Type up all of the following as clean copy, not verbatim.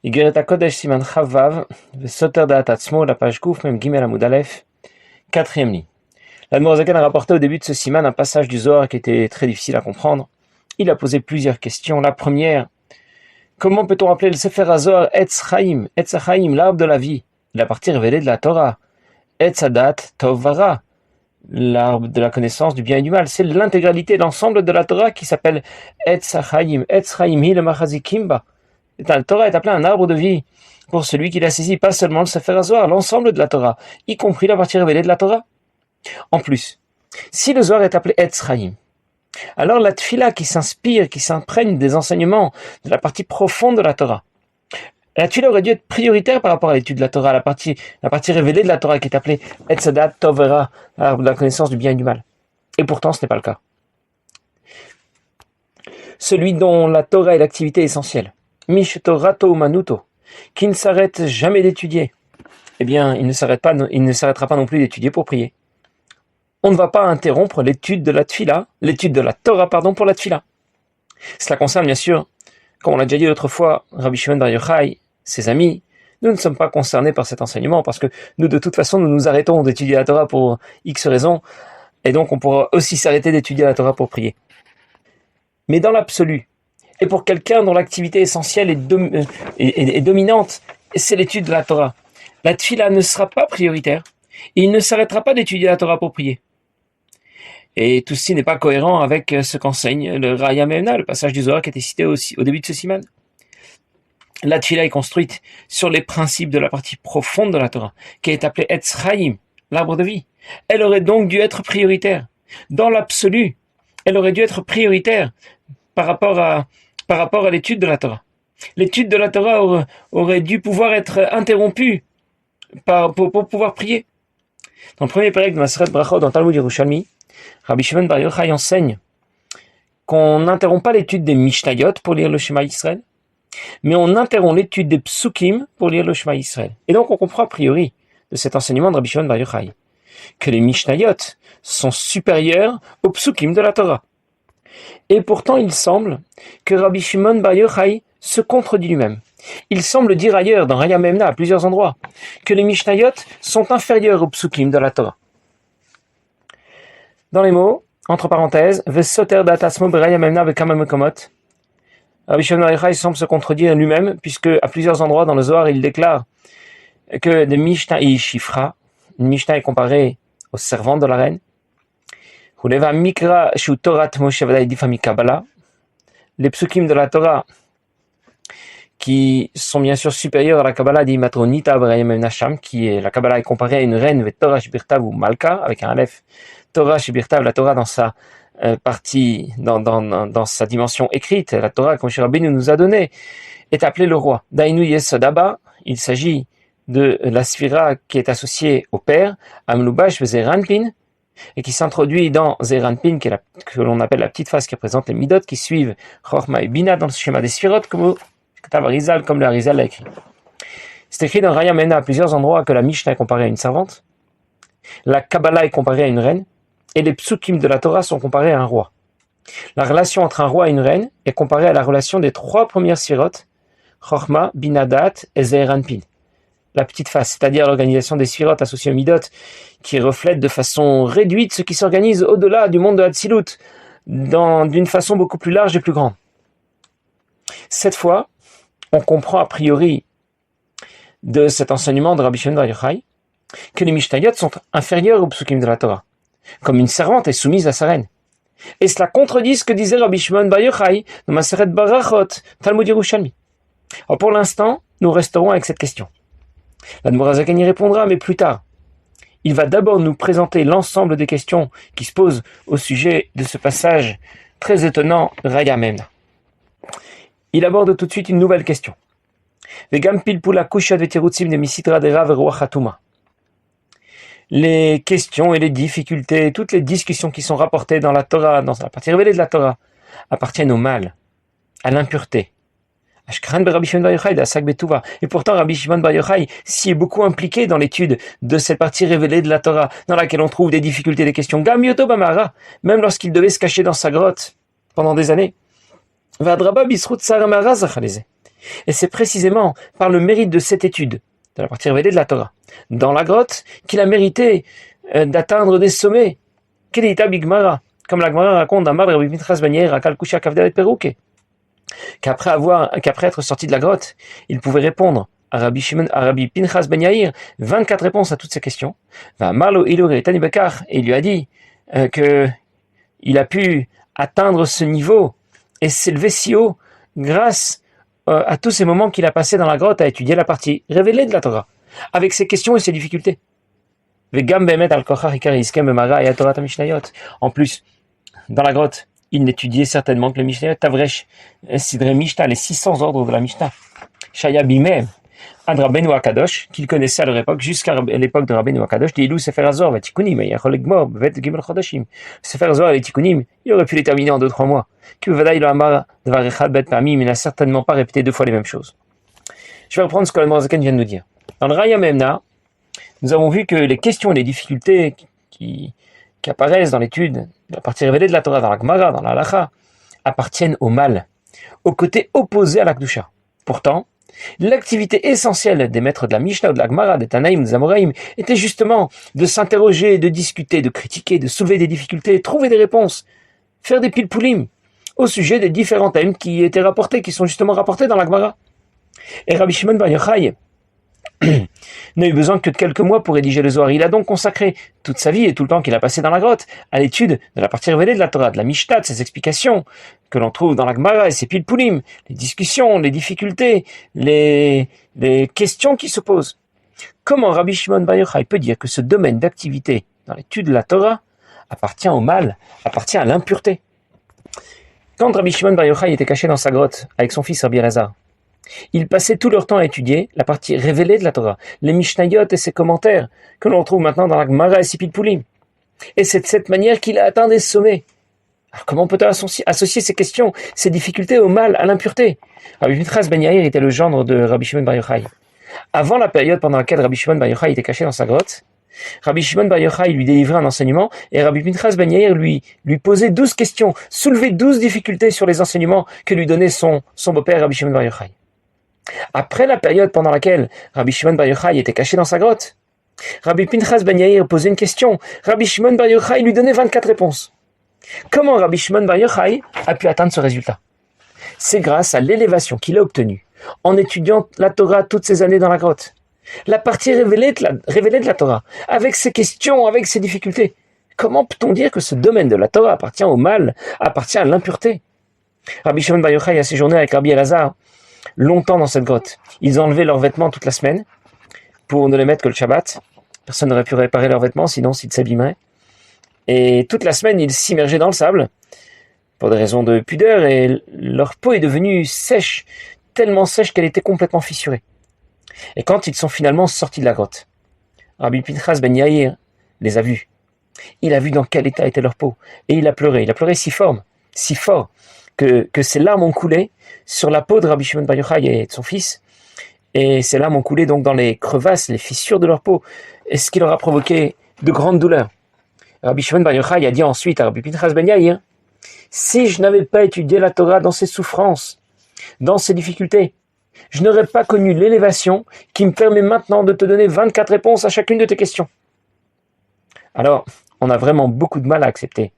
Igeret Kodesh Siman Chavav, Soter Da'at Atzmo, la page Kouf, même Gimel Amud Aleph, quatrième ligne. L'Admor Zaken a rapporté au début de ce siman un passage du Zohar qui était très difficile à comprendre. Il a posé plusieurs questions. La première, comment peut-on appeler le Sefer HaZohar Etz Chaim, l'arbre de la vie, la partie révélée de la Torah, Etz Hadat Tov Vara, l'arbre de la connaissance du bien et du mal. C'est l'intégralité, l'ensemble de la Torah qui s'appelle Etz Chaim, Hi le Machazikimba. La Torah est appelée un arbre de vie pour celui qui l'a saisi, pas seulement le Sefer HaZohar, l'ensemble de la Torah, y compris la partie révélée de la Torah. En plus, si le Zohar est appelé Etz Chaim, alors la Tfila qui s'inspire, qui s'imprègne des enseignements de la partie profonde de la Torah, la Tfila aurait dû être prioritaire par rapport à l'étude de la Torah, la partie révélée de la Torah qui est appelée Etz Hadat Tov Vara, la connaissance du bien et du mal. Et pourtant, ce n'est pas le cas. Celui dont la Torah est l'activité essentielle, Mish Torato Manuto, qui ne s'arrête jamais d'étudier, eh bien, il ne s'arrêtera pas non plus d'étudier pour prier. On ne va pas interrompre l'étude de la Tfila, l'étude de la Torah, pour la Tfila. Cela concerne bien sûr, comme on l'a déjà dit l'autre fois, Rabbi Shimon Bar Yochai, ses amis. Nous ne sommes pas concernés par cet enseignement parce que nous, de toute façon, nous nous arrêtons d'étudier la Torah pour X raisons, et donc on pourra aussi s'arrêter d'étudier la Torah pour prier. Mais dans l'absolu, et pour quelqu'un dont l'activité essentielle est dominante, c'est l'étude de la Torah, la Tfila ne sera pas prioritaire, et il ne s'arrêtera pas d'étudier la Torah pour prier. Et tout ceci n'est pas cohérent avec ce qu'enseigne le Raya Memna, le passage du Zohar qui était cité aussi au début de ce siman. La Tfila est construite sur les principes de la partie profonde de la Torah, qui est appelée Etz Chaim, l'arbre de vie. Elle aurait donc dû être prioritaire. Dans l'absolu, elle aurait dû être prioritaire par rapport à l'étude de la Torah. L'étude de la Torah aurait dû pouvoir être interrompue pour pouvoir prier. Dans le premier pérec de Maseret Brachot, dans Talmud Yerushalmi, Rabbi Shimon Bar Yochai enseigne qu'on n'interrompt pas l'étude des Mishnayot pour lire le Shema Yisrael, mais on interrompt l'étude des Psukim pour lire le Shema Yisrael. Et donc on comprend a priori de cet enseignement de Rabbi Shimon Bar Yochai que les Mishnayot sont supérieurs aux Psukim de la Torah. Et pourtant il semble que Rabbi Shimon Bar Yochai se contredit lui-même. Il semble dire ailleurs, dans Raya Memna, à plusieurs endroits, que les Mishnayot sont inférieurs aux Psukim de la Torah. Dans les mots, entre parenthèses, Vesoter Datasmo Beraya Memna Vekamamekomot, Rabbi Shimon Bar Yochai semble se contredire lui-même, puisque à plusieurs endroits dans le Zohar, il déclare que des Mishnah et Shifra, une Mishnah est comparée aux servantes de la reine, Huleva Mikra Shu Torat Moshe Vadai Difami Kabbalah, les Psukim de la Torah, qui sont bien sûr supérieurs à la Kabbalah d'Imatronita Beraya Memna Sham, qui est la Kabbalah est comparée à une reine, Torah Shibirtav ou Malka, avec un Aleph, Torah Shibirtav, la Torah dans sa partie, dans sa dimension écrite, la Torah que Moshe Rabbeinu nous a donnée, est appelée le roi. Dainu Yesod Abba, il s'agit de la Sphira qui est associée au Père, Amlubash Zeranpin, et qui s'introduit dans Zeranpin, que l'on appelle la petite phase qui représente les Midot, qui suivent Chorma et Bina dans le schéma des Sphirot, comme le Harizal l'a écrit. C'est écrit dans Raya Memna à plusieurs endroits que la Mishnah est comparée à une servante, la Kabbalah est comparée à une reine, et les psukim de la Torah sont comparés à un roi. La relation entre un roi et une reine est comparée à la relation des trois premières sphirotes, Chorma, Binadat et Zeranpin. La petite face, c'est-à-dire l'organisation des sphirotes associées au Midot, qui reflète de façon réduite ce qui s'organise au-delà du monde de Hatzilut, d'une façon beaucoup plus large et plus grande. Cette fois, on comprend a priori de cet enseignement de Rabbi Shimon Bar Yochai que les Mishnayot sont inférieurs aux psukim de la Torah, comme une servante est soumise à sa reine. Et cela contredit ce que disait Rabbi Shimon Bar Yochai dans Maseret Barachot, Talmud Yerushalmi. Alors pour l'instant, nous resterons avec cette question. L'Admor Zaken y répondra, mais plus tard. Il va d'abord nous présenter l'ensemble des questions qui se posent au sujet de ce passage très étonnant, Raya Memna. Il aborde tout de suite une nouvelle question. Les questions et les difficultés, toutes les discussions qui sont rapportées dans la Torah, dans la partie révélée de la Torah, appartiennent au mal, à l'impureté. Et pourtant, Rabbi Shimon Bar Yochai s'y est beaucoup impliqué dans l'étude de cette partie révélée de la Torah, dans laquelle on trouve des difficultés, des questions. Gam Yoto Bamara, même lorsqu'il devait se cacher dans sa grotte pendant des années. Et c'est précisément par le mérite de cette étude, de la partie révélée de la Torah, dans la grotte, qu'il a mérité d'atteindre des sommets. Kelita Bigmara, comme la Gemara raconte dans Mal Rabbi Pinchas Ben Yair à Kalkusha Kavdalet Perouke, qu'après être sorti de la grotte, il pouvait répondre à Rabbi Pinchas Ben Yair 24 réponses à toutes ces questions. Et il lui a dit qu'il a pu atteindre ce niveau et s'élever si haut grâce à tous ces moments qu'il a passés dans la grotte à étudier la partie révélée de la Torah, avec ses questions et ses difficultés. En plus, dans la grotte, il n'étudiait certainement que le Mishnayot, Tavresh, Sidre Mishnah, les 600 ordres de la Mishnah. Shaya Bimeh, Ad Rabbeinu Akadosh, qu'il connaissait à leur époque, jusqu'à l'époque de Rabbeinu Akadosh, Deilou Sefer Azor, Vatikunim, Yachol Egmor, Vet Gimel Chodashim. Sefer Azor et les Tikunim, il aurait pu les terminer en 2-3 mois. Kuvadaï lo Amar Dvar Echad Bet Pamim, il n'a certainement pas répété 2 fois les mêmes choses. Je vais reprendre ce que le Morazaken vient de nous dire. Dans le Raya Memna, nous avons vu que les questions et les difficultés qui apparaissent dans l'étude de la partie révélée de la Torah, dans la Gemara, dans la Halacha, appartiennent au mal, au côté opposé à la Kedusha. Pourtant, l'activité essentielle des maîtres de la Mishnah ou de la Gemara, des Tanaïm, des Amoraïm, était justement de s'interroger, de discuter, de critiquer, de soulever des difficultés, trouver des réponses, faire des pilpoulim au sujet des différents thèmes qui étaient rapportés, qui sont justement rapportés dans la Gemara. Et Rabbi Shimon Bar Yochai n'a eu besoin que de quelques mois pour rédiger le Zohar. Il a donc consacré toute sa vie et tout le temps qu'il a passé dans la grotte à l'étude de la partie révélée de la Torah, de la Mishnah, de ses explications que l'on trouve dans la Gemara et ses pilpoulim, les discussions, les difficultés, les questions qui se posent. Comment Rabbi Shimon Bar Yochai peut dire que ce domaine d'activité dans l'étude de la Torah appartient au mal, appartient à l'impureté? Quand Rabbi Shimon Bar Yochai était caché dans sa grotte avec son fils Rabbi Elazar, ils passaient tout leur temps à étudier la partie révélée de la Torah, les Mishnayot et ses commentaires, que l'on trouve maintenant dans la Gemara et ses pilpoulim. Et c'est de cette manière qu'il a atteint des sommets. Alors comment peut-on associer ces questions, ces difficultés au mal, à l'impureté? Rabbi Pinchas Ben Yair était le gendre de Rabbi Shimon Bar Yochai. Avant la période pendant laquelle Rabbi Shimon Bar Yochai était caché dans sa grotte, Rabbi Shimon Bar Yochai lui délivrait un enseignement et Rabbi Pinchas Ben Yair lui posait 12 questions, soulevait 12 difficultés sur les enseignements que lui donnait son beau-père Rabbi Shimon Bar Yochai. Après la période pendant laquelle Rabbi Shimon Bar Yochai était caché dans sa grotte, Rabbi Pinchas Ben Yair posait une question, Rabbi Shimon Bar Yochai lui donnait 24 réponses. Comment Rabbi Shimon Bar Yochai a pu atteindre ce résultat? C'est grâce à l'élévation qu'il a obtenue en étudiant la Torah toutes ces années dans la grotte. La partie révélée de la Torah, avec ses questions, avec ses difficultés. Comment peut-on dire que ce domaine de la Torah appartient au mal, appartient à l'impureté? Rabbi Shimon Bar Yochai a séjourné avec Rabbi Elazar longtemps dans cette grotte. Ils enlevaient leurs vêtements toute la semaine pour ne les mettre que le Shabbat. Personne n'aurait pu réparer leurs vêtements, sinon s'ils s'abîmeraient. Et toute la semaine, ils s'immergeaient dans le sable pour des raisons de pudeur et leur peau est devenue sèche, tellement sèche qu'elle était complètement fissurée. Et quand ils sont finalement sortis de la grotte, Rabbi Pinchas Ben Yair les a vus. Il a vu dans quel état était leur peau et il a pleuré. Il a pleuré si fort que ses larmes ont coulé sur la peau de Rabbi Shimon Bar Yochai et de son fils, et ces larmes ont coulé donc dans les crevasses, les fissures de leur peau, et ce qui leur a provoqué de grandes douleurs. Rabbi Shimon Bar Yochai a dit ensuite à Rabbi Pinchas Ben Yair, si je n'avais pas étudié la Torah dans ses souffrances, dans ses difficultés, je n'aurais pas connu l'élévation qui me permet maintenant de te donner 24 réponses à chacune de tes questions. Alors, on a vraiment beaucoup de mal à accepter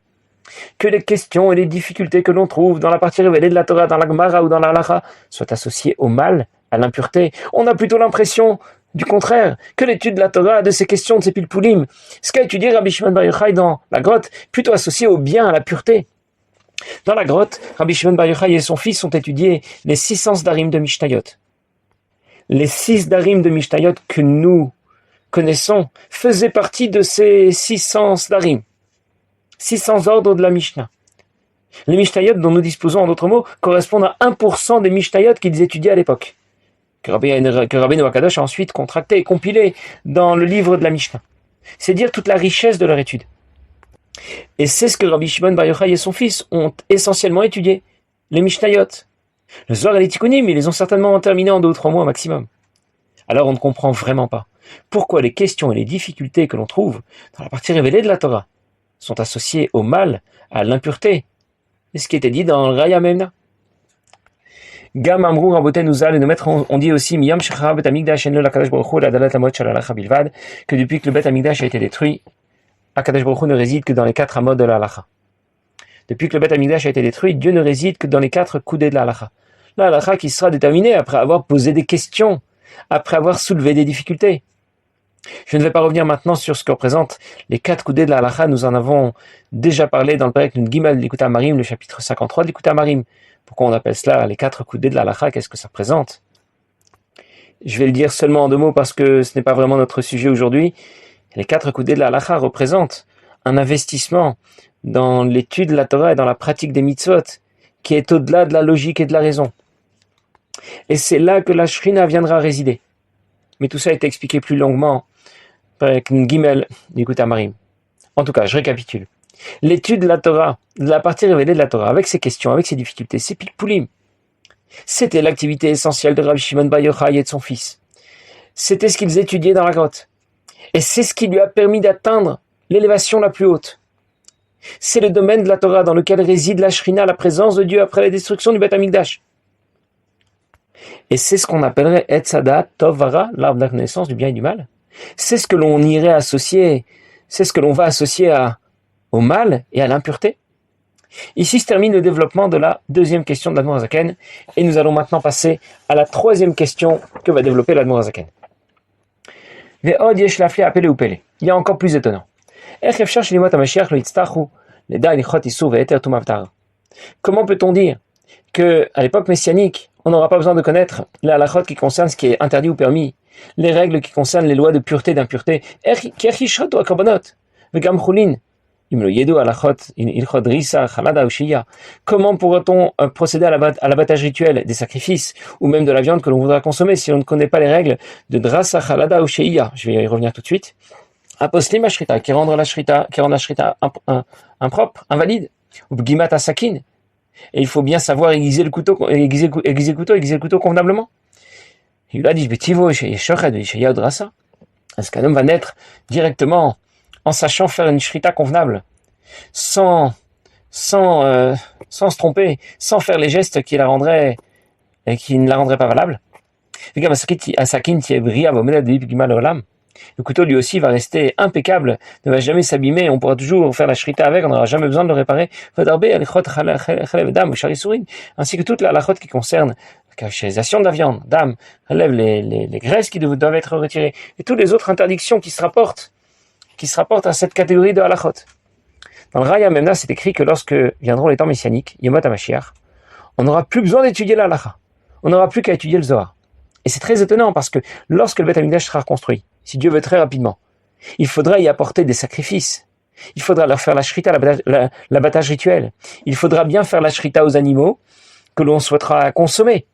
que les questions et les difficultés que l'on trouve dans la partie révélée de la Torah, dans la Gemara ou dans la Halacha, soient associées au mal, à l'impureté. On a plutôt l'impression du contraire, que l'étude de la Torah, de ces questions, de ces pilpoulim, ce qu'a étudié Rabbi Shimon Bar Yochai dans la grotte, plutôt associé au bien, à la pureté. Dans la grotte, Rabbi Shimon Bar Yochai et son fils ont étudié les 600 darim de Mishnayot. Les 6 darim de Mishnayot que nous connaissons faisaient partie de ces 600 darim. 600 ordres de la Mishnah. Les Mishnayot dont nous disposons, en d'autres mots, correspondent à 1% des Mishnayot qu'ils étudiaient à l'époque, que Rabbeinu Akadosh a ensuite contracté et compilé dans le livre de la Mishnah. C'est dire toute la richesse de leur étude. Et c'est ce que Rabbi Shimon Bar Yochai et son fils ont essentiellement étudié, les Mishnayot. Le Zohar et les Tikkunim, ils les ont certainement terminés en 2 ou 3 mois maximum. Alors on ne comprend vraiment pas pourquoi les questions et les difficultés que l'on trouve dans la partie révélée de la Torah sont associées au mal, à l'impureté. C'est ce qui était dit dans le Raya Memna. Gam amrou raboten uzal, et nos maîtres ont dit aussi, miyam shechara bet amigdash enlo la kadosh baruch hu la dalat lamot shel halacha bilvad, que depuis que le bet amigdash a été détruit, Akadosh baruch hu ne réside que dans les 4 amot de la halacha. Depuis que le bet amigdash a été détruit, Dieu ne réside que dans les 4 coudées de la halacha. La halacha qui sera déterminée après avoir posé des questions, après avoir soulevé des difficultés. Je ne vais pas revenir maintenant sur ce que représentent les 4 coudées de la halacha. Nous en avons déjà parlé dans le Perek Nun Gimel de l'Ikutei Amarim, le chapitre 53 de l'Ikutei Amarim. Pourquoi on appelle cela les 4 coudées de la halacha? Qu'est-ce que ça représente? Je vais le dire seulement en 2 mots parce que ce n'est pas vraiment notre sujet aujourd'hui. Les 4 coudées de la halacha représentent un investissement dans l'étude de la Torah et dans la pratique des mitzvot qui est au-delà de la logique et de la raison. Et c'est là que la Shrina viendra résider. Mais tout ça a été expliqué plus longuement avec une Gimel d'Ikutei Amarim. En tout cas, je récapitule. L'étude de la Torah, de la partie révélée de la Torah, avec ses questions, avec ses difficultés, ses pilpoulim, c'était l'activité essentielle de Rabbi Shimon Bar Yochai et de son fils. C'était ce qu'ils étudiaient dans la grotte. Et c'est ce qui lui a permis d'atteindre l'élévation la plus haute. C'est le domaine de la Torah dans lequel réside la Shrina, la présence de Dieu après la destruction du Beth Amikdash. Et c'est ce qu'on appellerait Etzadat Tov Vara, l'arbre de la connaissance du bien et du mal. C'est ce que l'on irait associer, c'est ce que l'on va associer au mal et à l'impureté. Ici se termine le développement de la 2e question de l'Admor HaZaken, et nous allons maintenant passer à la 3e question que va développer l'Admor HaZaken. Ve'od yesh lafli apele upele. Il y a encore plus étonnant. Comment peut-on dire que à l'époque messianique, on n'aura pas besoin de connaître la halachot qui concerne ce qui est interdit ou permis, les règles qui concernent les lois de pureté et d'impureté? Comment pourra-t-on procéder à l'abattage rituel des sacrifices ou même de la viande que l'on voudra consommer si on ne connaît pas les règles de drasa, chalada ou sheiya? Je vais y revenir tout de suite. Aposlim ashrita, qui rend la shrita impropre, invalide, ou bgimat asakin. Et il faut bien savoir aiguiser le couteau convenablement. Il lui a dit, est-ce qu'un homme va naître directement en sachant faire une shrita convenable, sans se tromper, sans faire les gestes qui ne la rendraient pas valable? Le couteau lui aussi va rester impeccable, ne va jamais s'abîmer, on pourra toujours faire la shrita avec, on n'aura jamais besoin de le réparer. Ainsi que toute la halachot qui concerne la cachalisation de la viande, dame, relève les graisses qui doivent être retirées, et toutes les autres interdictions qui se rapportent à cette catégorie de halachot. Dans le Raya Memna, c'est écrit que lorsque viendront les temps messianiques, Yemot HaMashiach, on n'aura plus besoin d'étudier la halacha, on n'aura plus qu'à étudier le Zohar. Et c'est très étonnant parce que lorsque le Beth Amikdash sera reconstruit, si Dieu veut très rapidement, il faudra y apporter des sacrifices. Il faudra leur faire la shrita, l'abattage rituel. Il faudra bien faire la shrita aux animaux que l'on souhaitera consommer.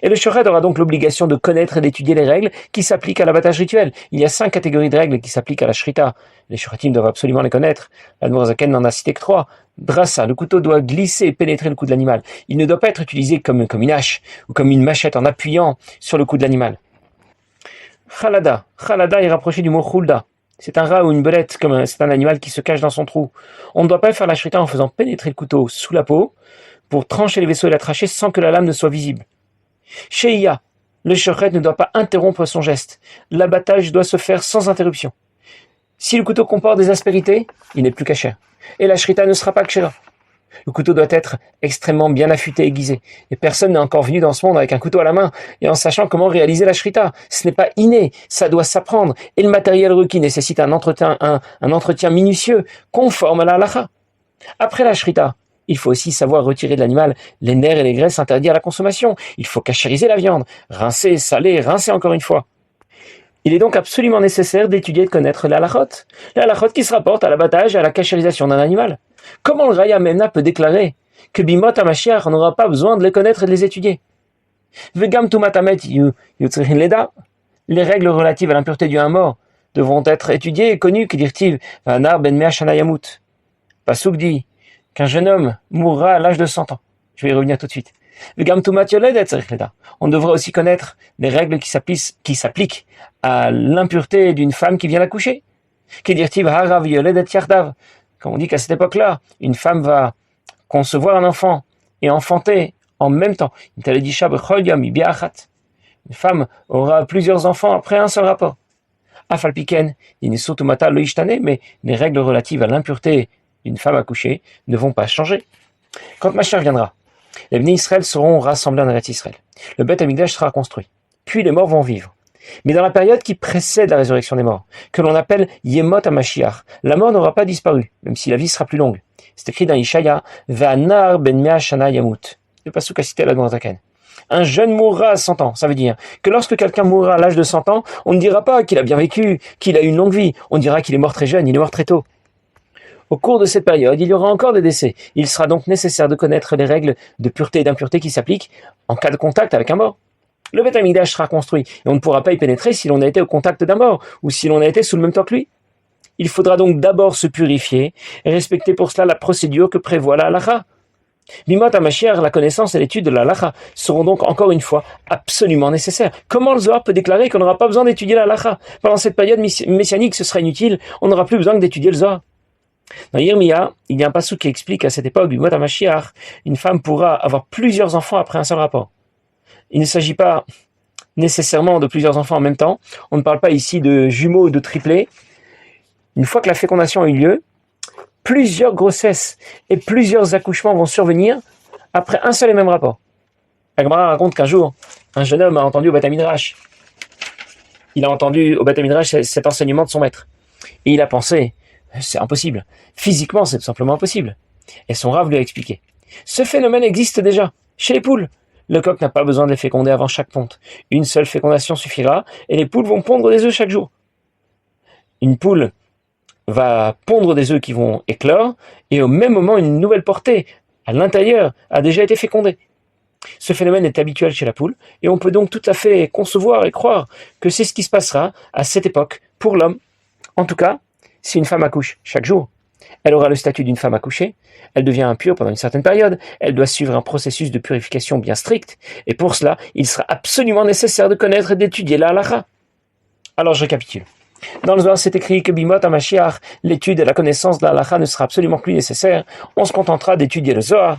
Et le shored aura donc l'obligation de connaître et d'étudier les règles qui s'appliquent à l'abattage rituel. Il y a 5 catégories de règles qui s'appliquent à la shrita. Les shoretim doivent absolument les connaître. L'Admor HaZaken n'en a cité que 3. Drassa, le couteau doit glisser et pénétrer le cou de l'animal. Il ne doit pas être utilisé comme une hache ou comme une machette en appuyant sur le cou de l'animal. Chalada est rapproché du mot chulda. C'est un rat ou une belette, c'est un animal qui se cache dans son trou. On ne doit pas faire la shrita en faisant pénétrer le couteau sous la peau pour trancher les vaisseaux et la trachée sans que la lame ne soit visible. Sheiya, le shochet ne doit pas interrompre son geste. L'abattage doit se faire sans interruption. Si le couteau comporte des aspérités, il n'est plus kasher. Et la shrita ne sera pas kshera. Le couteau doit être extrêmement bien affûté et aiguisé. Et personne n'est encore venu dans ce monde avec un couteau à la main et en sachant comment réaliser la shrita. Ce n'est pas inné, ça doit s'apprendre. Et le matériel requis nécessite un entretien minutieux, conforme à la halacha. Après la shrita, il faut aussi savoir retirer de l'animal les nerfs et les graisses interdits à la consommation. Il faut cachériser la viande, rincer, saler, rincer encore une fois. Il est donc absolument nécessaire d'étudier et de connaître la halachot qui se rapporte à l'abattage et à la cachérisation d'un animal. Comment le Raya Memna peut déclarer que Bimot HaMashiach n'aura pas besoin de les connaître et de les étudier? Vegam Tumat Hamet Yutzrichin Leda, les règles relatives à l'impureté du un mort devront être étudiées et connues, que dit-il, Vanar ben Mea Shana Yamut. Pasuk dit qu'un jeune homme mourra à l'âge de 100 ans. Je vais y revenir tout de suite. On devra aussi connaître les règles qui s'appliquent à l'impureté d'une femme qui vient d'accoucher. Comme on dit qu'à cette époque-là, une femme va concevoir un enfant et enfanter en même temps. Une femme aura plusieurs enfants après un seul rapport. Afalpiken, mais les règles relatives à l'impureté d'une femme accouchée ne vont pas changer. Quand Mashiach viendra, les Bnei Israël seront rassemblés en Eretz Israël. Le Beth Amikdash sera construit. Puis les morts vont vivre. Mais dans la période qui précède la résurrection des morts, que l'on appelle Yemot HaMashiach, la mort n'aura pas disparu, même si la vie sera plus longue. C'est écrit dans Ishaya, Ve'anar ben mea shana yamut. Le pasuk a cité l'Admor Zaken. Un jeune mourra à 100 ans. Ça veut dire que lorsque quelqu'un mourra à l'âge de 100 ans, on ne dira pas qu'il a bien vécu, qu'il a eu une longue vie. On dira qu'il est mort très jeune, il est mort très tôt. Au cours de cette période, il y aura encore des décès. Il sera donc nécessaire de connaître les règles de pureté et d'impureté qui s'appliquent en cas de contact avec un mort. Le Beth Amikdash sera construit et on ne pourra pas y pénétrer si l'on a été au contact d'un mort ou si l'on a été sous le même temps que lui. Il faudra donc d'abord se purifier et respecter pour cela la procédure que prévoit la halacha. Bimot HaMashiach, la connaissance et l'étude de la halacha seront donc encore une fois absolument nécessaires. Comment le Zohar peut déclarer qu'on n'aura pas besoin d'étudier la halacha? Pendant cette période messianique, ce sera inutile, on n'aura plus besoin que d'étudier le Zohar. Dans Yirmiya, il y a un passage qui explique qu'à cette époque du Bimot HaMashiach, une femme pourra avoir plusieurs enfants après un seul rapport. Il ne s'agit pas nécessairement de plusieurs enfants en même temps. On ne parle pas ici de jumeaux ou de triplés. Une fois que la fécondation a eu lieu, plusieurs grossesses et plusieurs accouchements vont survenir après un seul et même rapport. La Gemara raconte qu'un jour, un jeune homme a entendu au Beth Midrash. Il a entendu au Beth Midrash cet enseignement de son maître. Et il a pensé, c'est impossible. Physiquement, c'est tout simplement impossible. Et son Rav lui a expliqué. Ce phénomène existe déjà, chez les poules. Le coq n'a pas besoin de les féconder avant chaque ponte. Une seule fécondation suffira et les poules vont pondre des œufs chaque jour. Une poule va pondre des œufs qui vont éclore et au même moment une nouvelle portée à l'intérieur a déjà été fécondée. Ce phénomène est habituel chez la poule et on peut donc tout à fait concevoir et croire que c'est ce qui se passera à cette époque pour l'homme. En tout cas, si une femme accouche chaque jour, elle aura le statut d'une femme accouchée, elle devient impure pendant une certaine période, elle doit suivre un processus de purification bien strict, et pour cela, il sera absolument nécessaire de connaître et d'étudier la halacha. Alors je récapitule. Dans le Zohar, c'est écrit que Bimot HaMashiach, l'étude et la connaissance de la halacha ne sera absolument plus nécessaire, on se contentera d'étudier le Zohar.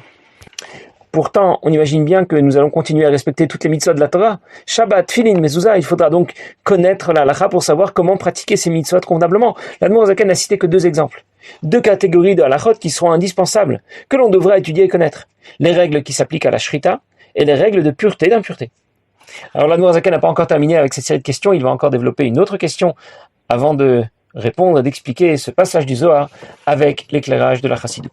Pourtant, on imagine bien que nous allons continuer à respecter toutes les mitzvot de la Torah. Shabbat, Tfilin, Mezouza, il faudra donc connaître la halacha pour savoir comment pratiquer ces mitzvot convenablement. L'Admor Zaken n'a cité que 2 exemples. 2 catégories de halachot qui seront indispensables, que l'on devra étudier et connaître. Les règles qui s'appliquent à la shrita et les règles de pureté et d'impureté. Alors l'Admor Zaken n'a pas encore terminé avec cette série de questions, il va encore développer une autre question avant de répondre et d'expliquer ce passage du Zohar avec l'éclairage de la Chassidut.